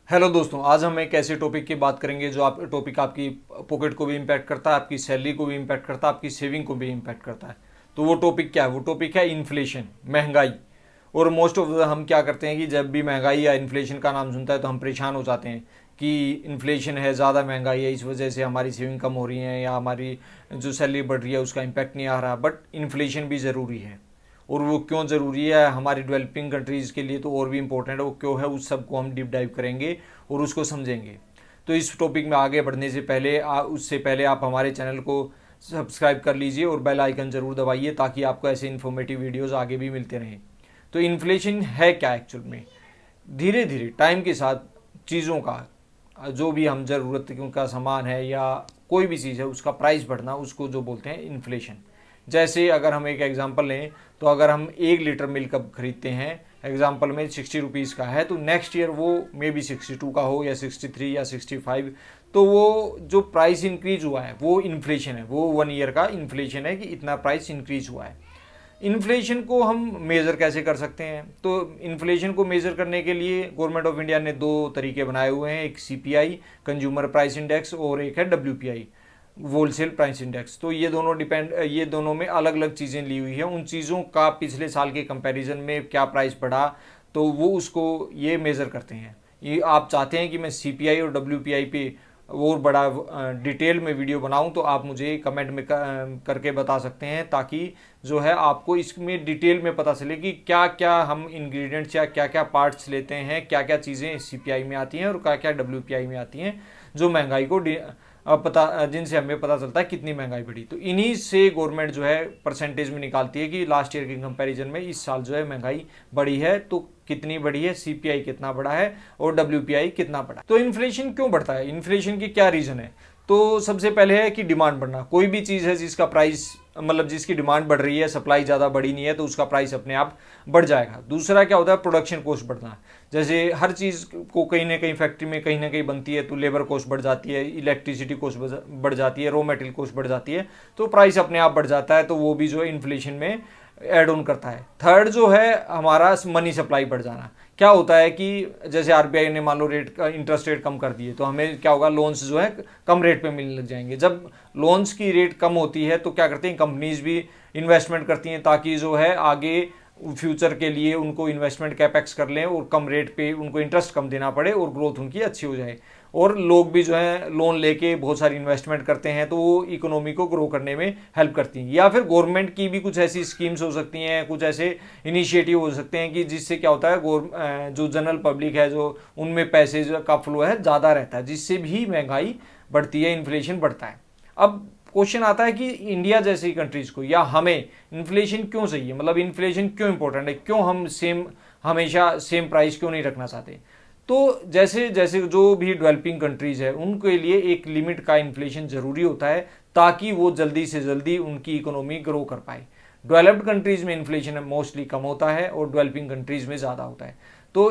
Hello दोस्तों, आज हम एक ऐसे टॉपिक की बात करेंगे जो आप टॉपिक आपकी पॉकेट को भी इम्पैक्ट करता है, आपकी सैलरी को भी इम्पैक्ट करता है, आपकी सेविंग को भी इम्पैक्ट करता है। तो वो टॉपिक क्या है? वो टॉपिक है इन्फ्लेशन, महंगाई। और मोस्ट ऑफ हम क्या करते हैं कि जब भी महंगाई या इन्फ्लेशन का नाम सुनता है तो हम परेशान हो जाते हैं कि इन्फ्लेशन है, ज़्यादा महंगाई है, इस वजह से हमारी सेविंग कम हो रही है या हमारी जो सैलरी बढ़ रही है उसका इम्पैक्ट नहीं आ रहा। बट इन्फ्लेशन भी ज़रूरी है, और वो क्यों ज़रूरी है हमारी डेवलपिंग कंट्रीज़ के लिए तो और भी इम्पोर्टेंट है। वो क्यों है उस सब को हम डीप डाइव करेंगे और उसको समझेंगे। तो इस टॉपिक में आगे बढ़ने से पहले उससे पहले आप हमारे चैनल को सब्सक्राइब कर लीजिए और बेल आइकन ज़रूर दबाइए ताकि आपको ऐसे इन्फॉर्मेटिव वीडियोज़ आगे भी मिलते रहें। तो इन्फ्लेशन है क्या एक्चुअल में? धीरे धीरे टाइम के साथ चीज़ों का, जो भी हम ज़रूरत का सामान है या कोई भी चीज़ है उसका प्राइस बढ़ना, उसको जो बोलते हैं इन्फ्लेशन। जैसे अगर हम एक एग्जांपल लें तो अगर हम 1 लीटर मिल्क अब खरीदते हैं, एग्जांपल में 60 रुपीज़ का है, तो नेक्स्ट ईयर वो मे बी 62 का हो या 63 या 65। तो वो जो प्राइस इंक्रीज हुआ है वो इन्फ्लेशन है, वो 1 ईयर का इन्फ्लेशन है कि इतना प्राइस इंक्रीज हुआ है। इन्फ्लेशन को हम मेज़र कैसे कर सकते हैं? तो इन्फ्लेशन को मेज़र करने के लिए गवर्नमेंट ऑफ इंडिया ने 2 तरीके बनाए हुए हैं, एक सीपीआई कंज्यूमर प्राइस इंडेक्स और एक है डब्ल्यूपीआई होलसेल प्राइस इंडेक्स। तो ये दोनों में अलग अलग चीज़ें ली हुई है। उन चीज़ों का पिछले साल के कंपैरिजन में क्या प्राइस बढ़ा, तो वो उसको ये मेज़र करते हैं। ये आप चाहते हैं कि मैं सीपीआई और डब्ल्यूपीआई पे और बड़ा डिटेल में वीडियो बनाऊं तो आप मुझे कमेंट में करके बता सकते हैं, ताकि जो है आपको इसमें डिटेल में पता चले कि क्या क्या हम इंग्रेडिएंट्स या क्या क्या पार्ट्स लेते हैं, क्या क्या चीज़ें सीपीआई में आती हैं और क्या क्या डब्ल्यूपीआई में आती हैं, जो महंगाई को पता, जिनसे हमें पता चलता है कितनी महंगाई बढ़ी। तो इन्हीं से गवर्नमेंट जो है परसेंटेज में निकालती है कि लास्ट ईयर के कंपैरिजन में इस साल जो है महंगाई बढ़ी है तो कितनी बढ़ी है, सीपीआई कितना बढ़ा है और डब्ल्यूपीआई कितना बढ़ा है। तो इन्फ्लेशन क्यों बढ़ता है, इन्फ्लेशन की क्या रीज़न है? तो सबसे पहले है कि डिमांड बढ़ना। कोई भी चीज़ है जिसका प्राइस, मतलब जिसकी डिमांड बढ़ रही है, सप्लाई ज़्यादा बढ़ी नहीं है, तो उसका प्राइस अपने आप बढ़ जाएगा। दूसरा क्या होता है? प्रोडक्शन कॉस्ट बढ़ना। जैसे हर चीज़ को कहीं ना कहीं फैक्ट्री में कहीं ना कहीं बनती है तो लेबर कॉस्ट बढ़ जाती है, इलेक्ट्रिसिटी कॉस्ट बढ़ जाती है, रॉ मटेरियल कॉस्ट बढ़ जाती है, तो प्राइस अपने आप बढ़ जाता है। तो वो भी जो है इन्फ्लेशन में एड ऑन करता है। थर्ड जो है हमारा मनी सप्लाई बढ़ जाना। क्या होता है कि जैसे आरबीआई ने मान लो इंटरेस्ट रेट कम कर दिए, तो हमें क्या होगा, लोन्स जो है कम रेट पे मिलने लग जाएंगे। जब लोन्स की रेट कम होती है तो क्या करते हैं, कंपनीज भी इन्वेस्टमेंट करती हैं ताकि जो है आगे फ्यूचर के लिए उनको इन्वेस्टमेंट कैपेक्स कर लें और कम रेट पे उनको इंटरेस्ट कम देना पड़े और ग्रोथ उनकी अच्छी हो जाए। और लोग भी जो है लोन लेके बहुत सारी इन्वेस्टमेंट करते हैं, तो वो इकोनॉमी को ग्रो करने में हेल्प करती हैं। या फिर गवर्नमेंट की भी कुछ ऐसी स्कीम्स हो सकती हैं, कुछ ऐसे इनिशिएटिव हो सकते हैं कि जिससे क्या होता है, जो जनरल पब्लिक है जो उनमें पैसे का फ्लो है ज़्यादा रहता है, जिससे भी महंगाई बढ़ती है, इन्फ्लेशन बढ़ता है। अब क्वेश्चन आता है कि इंडिया जैसी कंट्रीज को या हमें इन्फ्लेशन क्यों चाहिए, मतलब इन्फ्लेशन क्यों इंपॉर्टेंट है, क्यों हम हमेशा सेम प्राइस क्यों नहीं रखना चाहते? तो जैसे जैसे जो भी डेवलपिंग कंट्रीज है उनके लिए एक लिमिट का इन्फ्लेशन जरूरी होता है ताकि वो जल्दी से जल्दी उनकी इकोनॉमी ग्रो कर पाए। डेवलप्ड कंट्रीज में इन्फ्लेशन मोस्टली कम होता है और डेवलपिंग कंट्रीज में ज़्यादा होता है। तो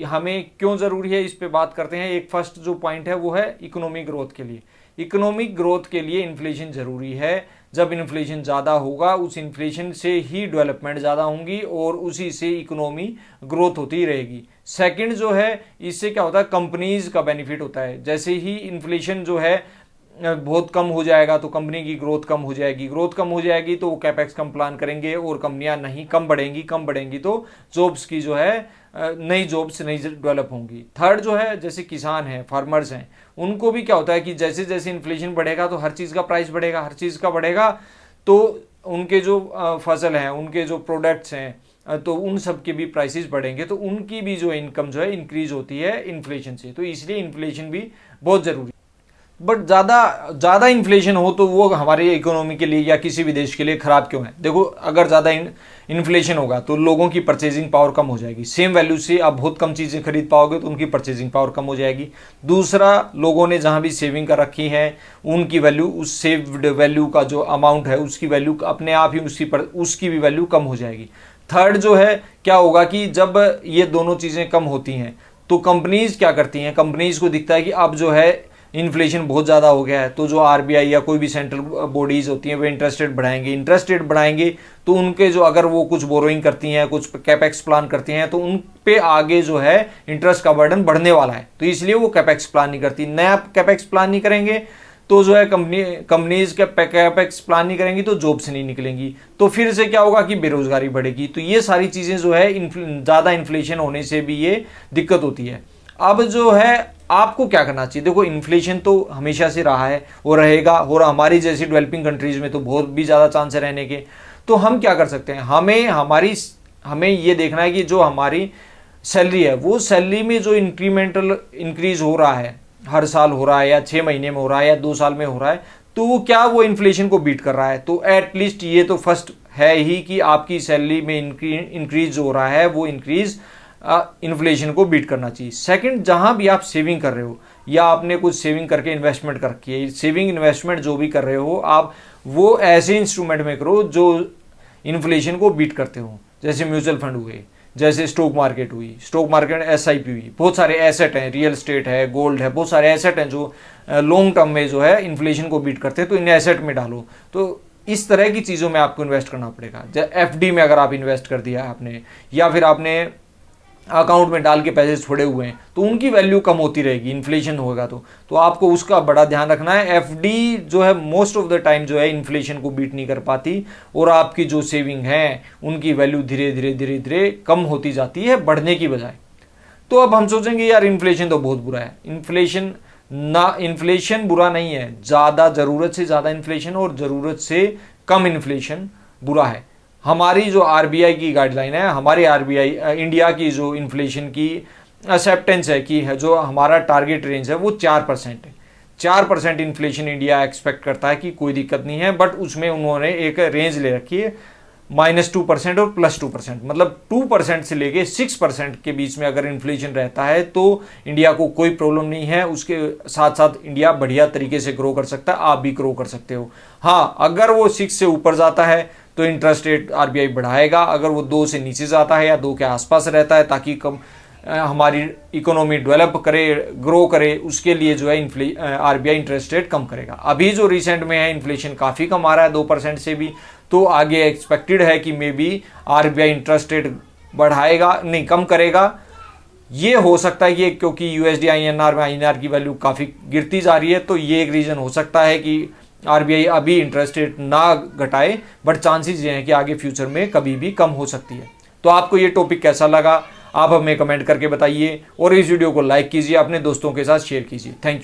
हमें क्यों ज़रूरी है इस पे बात करते हैं। एक फर्स्ट जो पॉइंट है वो है इकोनॉमिक ग्रोथ के लिए। इकोनॉमिक ग्रोथ के लिए इन्फ्लेशन ज़रूरी है। जब इन्फ्लेशन ज़्यादा होगा उस इन्फ्लेशन से ही डेवलपमेंट ज़्यादा होंगी और उसी से इकोनॉमी ग्रोथ होती रहेगी। सेकंड जो है, इससे क्या होता है, कंपनीज का बेनिफिट होता है। जैसे ही इन्फ्लेशन जो है बहुत कम हो जाएगा तो कंपनी की ग्रोथ कम हो जाएगी, ग्रोथ कम हो जाएगी तो वो कैपेक्स कम प्लान करेंगे और कंपनियां नहीं कम बढ़ेंगी तो जॉब्स की जो है नई जॉब्स नहीं डेवलप होंगी। थर्ड जो है, जैसे किसान हैं, फार्मर्स हैं, उनको भी क्या होता है कि जैसे जैसे इन्फ्लेशन बढ़ेगा तो हर चीज़ का प्राइस बढ़ेगा, हर चीज़ का बढ़ेगा, तो उनके जो फसल हैं, उनके जो प्रोडक्ट्स हैं, तो उन सब के भी प्राइसेस बढ़ेंगे, तो उनकी भी जो इनकम जो है इंक्रीज होती है इन्फ्लेशन से। तो इसलिए इन्फ्लेशन भी बहुत ज़रूरी है। बट ज़्यादा इन्फ्लेशन हो तो वो हमारे इकोनॉमी के लिए या किसी भी देश के लिए ख़राब क्यों है? देखो, अगर ज़्यादा इन्फ्लेशन होगा तो लोगों की परचेजिंग पावर कम हो जाएगी। सेम वैल्यू से आप बहुत कम चीज़ें खरीद पाओगे तो उनकी परचेजिंग पावर कम हो जाएगी। दूसरा, लोगों ने जहाँ भी सेविंग कर रखी है उनकी वैल्यू, उस सेव्ड वैल्यू का जो अमाउंट है उसकी वैल्यू अपने आप ही उसकी भी वैल्यू कम हो जाएगी। थर्ड जो है, क्या होगा कि जब ये दोनों चीज़ें कम होती हैं तो कंपनीज क्या करती हैं, कंपनीज को दिखता है कि अब जो है इन्फ्लेशन बहुत ज़्यादा हो गया है, तो जो आरबीआई या कोई भी सेंट्रल बॉडीज होती हैं वो इंटरेस्ट रेट बढ़ाएंगे। इंटरेस्ट रेट बढ़ाएंगे तो उनके जो, अगर वो कुछ बोरोइंग करती हैं, कुछ कैपेक्स प्लान करती हैं, तो उन पे आगे जो है इंटरेस्ट का बर्डन बढ़ने वाला है, तो इसलिए वो कैपेक्स प्लान नहीं करती। नया कैपेक्स प्लान नहीं करेंगे तो जो है कंपनीज के कैपेक्स प्लान नहीं करेंगी तो जॉब से नहीं निकलेंगी, तो फिर से क्या होगा कि बेरोजगारी बढ़ेगी। तो ये सारी चीज़ें जो है ज़्यादा इन्फ्लेशन होने से भी ये दिक्कत होती है। अब जो है आपको क्या करना चाहिए, देखो इन्फ्लेशन तो हमेशा से रहा है और रहेगा, और हमारी जैसी डेवलपिंग कंट्रीज में तो बहुत भी ज़्यादा चांस है रहने के। तो हम क्या कर सकते हैं, हमें ये देखना है कि जो हमारी सैलरी है वो सैलरी में जो इंक्रीमेंटल इंक्रीज हो रहा है, हर साल हो रहा है या 6 महीने में हो रहा है या 2 साल में हो रहा है, तो वो क्या वो इन्फ्लेशन को बीट कर रहा है। तो एटलीस्ट ये तो फर्स्ट है ही कि आपकी सैलरी में इंक्रीज हो रहा है वो इंक्रीज इन्फ्लेशन को बीट करना चाहिए। सेकंड, जहां भी आप सेविंग कर रहे हो या आपने कुछ सेविंग करके इन्वेस्टमेंट कर रखी है, सेविंग इन्वेस्टमेंट जो भी कर रहे हो आप, वो ऐसे इंस्ट्रूमेंट में करो जो इन्फ्लेशन को बीट करते हो, जैसे म्यूचुअल फंड हुए, जैसे स्टॉक मार्केट हुई, स्टॉक मार्केट एसआईपी हुई, बहुत सारे एसेट हैं, रियल एस्टेट है, गोल्ड है, बहुत सारे एसेट हैं जो लॉन्ग टर्म में जो है इन्फ्लेशन को बीट करते हैं, तो इन एसेट में डालो। तो इस तरह की चीज़ों में आपको इन्वेस्ट करना पड़ेगा। जैसे एफडी में अगर आप इन्वेस्ट कर दिया आपने, या फिर आपने अकाउंट में डाल के पैसे छोड़े हुए हैं, तो उनकी वैल्यू कम होती रहेगी, इन्फ्लेशन होगा तो आपको उसका बड़ा ध्यान रखना है। एफडी जो है मोस्ट ऑफ द टाइम जो है इन्फ्लेशन को बीट नहीं कर पाती, और आपकी जो सेविंग है उनकी वैल्यू धीरे धीरे कम होती जाती है, बढ़ने की बजाय। तो अब हम सोचेंगे यार इन्फ्लेशन तो बहुत बुरा है। इन्फ्लेशन बुरा नहीं है, ज़्यादा ज़रूरत से ज़्यादा इन्फ्लेशन और ज़रूरत से कम इन्फ्लेशन बुरा है। हमारी जो आरबीआई की गाइडलाइन है, हमारी आरबीआई इंडिया की जो इन्फ्लेशन की एक्सेप्टेंस है कि है, जो हमारा टारगेट रेंज है वो 4% है। 4% इन्फ्लेशन इंडिया एक्सपेक्ट करता है कि कोई दिक्कत नहीं है, बट उसमें उन्होंने एक रेंज ले रखी है -2% और +2%, मतलब 2% से लेके 6% के बीच में अगर इन्फ्लेशन रहता है तो इंडिया को कोई प्रॉब्लम नहीं है। उसके साथ साथ इंडिया बढ़िया तरीके से ग्रो कर सकता है, आप भी ग्रो कर सकते हो। हाँ, अगर वो 6 से ऊपर जाता है तो इंटरेस्ट रेट आरबीआई बढ़ाएगा, अगर वो 2 से नीचे जाता है या 2 के आसपास रहता है, ताकि कम हमारी इकोनॉमी डेवलप करे, ग्रो करे, उसके लिए जो है आरबीआई इंटरेस्ट रेट कम करेगा। अभी जो रिसेंट में है इन्फ्लेशन काफ़ी कम आ रहा है, 2% से भी, तो आगे एक्सपेक्टेड है कि may be RBI interest rate बढ़ाएगा, नहीं कम करेगा। ये हो सकता है कि क्योंकि यूएसडी आईएनआर में आईएनआर की वैल्यू काफ़ी गिरती जा रही है, तो ये एक रीज़न हो सकता है कि आरबीआई अभी इंटरेस्ट रेट ना घटाए, बट चांसेस ये हैं कि आगे फ्यूचर में कभी भी कम हो सकती है। तो आपको ये टॉपिक कैसा लगा आप हमें कमेंट करके बताइए, और इस वीडियो को लाइक कीजिए, अपने दोस्तों के साथ शेयर कीजिए। Thank you.